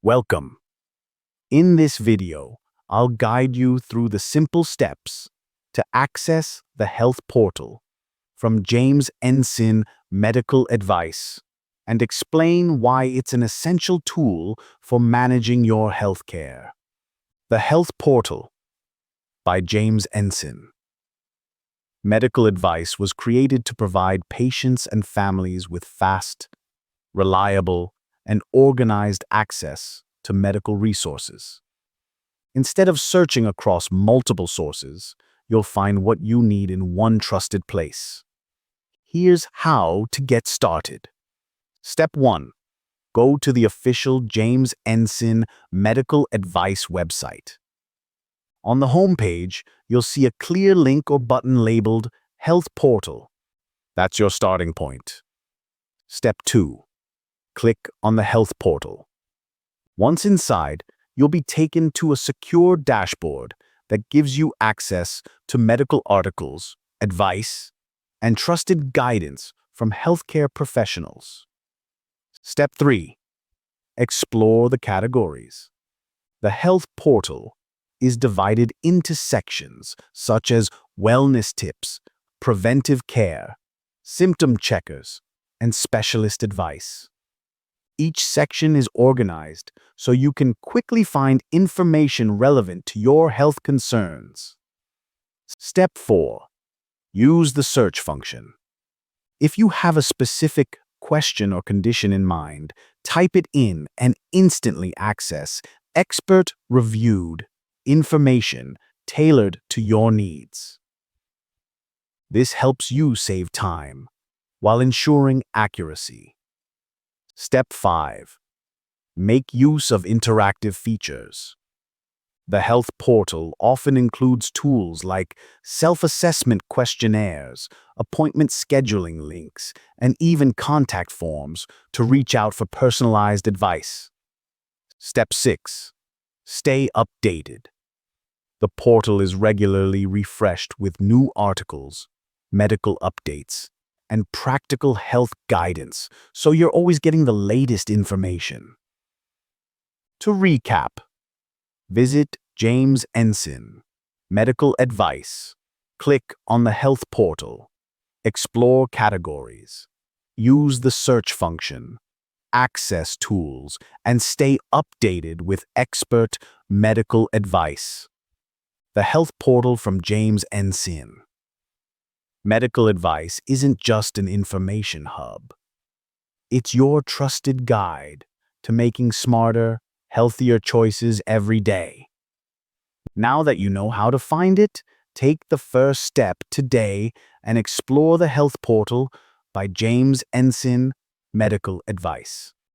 Welcome. In this video, I'll guide you through the simple steps to access the health portal from James Encyn Medical Advice and explain why it's an essential tool for managing your healthcare. The Health Portal by James Encyn Medical Advice was created to provide patients and families with fast, reliable, and organized access to medical resources. Instead of searching across multiple sources, you'll find what you need in one trusted place. Here's how to get started. Step 1. Go to the official James Encyn Medical Advice website. On the homepage, you'll see a clear link or button labeled Health Portal. That's your starting point. Step 2. Click on the Health Portal. Once inside, you'll be taken to a secure dashboard that gives you access to medical articles, advice, and trusted guidance from healthcare professionals. Step 3. Explore the categories. The Health Portal is divided into sections such as wellness tips, preventive care, symptom checkers, and specialist advice. Each section is organized so you can quickly find information relevant to your health concerns. Step 4. Use the search function. If you have a specific question or condition in mind, type it in and instantly access expert-reviewed information tailored to your needs. This helps you save time while ensuring accuracy. Step 5. Make use of interactive features. The Health Portal often includes tools like self-assessment questionnaires, appointment scheduling links, and even contact forms to reach out for personalized advice. Step 6. Stay updated. The portal is regularly refreshed with new articles, medical updates, and practical health guidance, so you're always getting the latest information. To recap, visit James Encyn Medical Advice, click on the Health Portal, explore categories, use the search function, access tools, and stay updated with expert medical advice. The Health Portal from James Encyn Medical Advice isn't just an information hub. It's your trusted guide to making smarter, healthier choices every day. Now that you know how to find it, take the first step today and explore the Health Portal by James Encyn Medical Advice.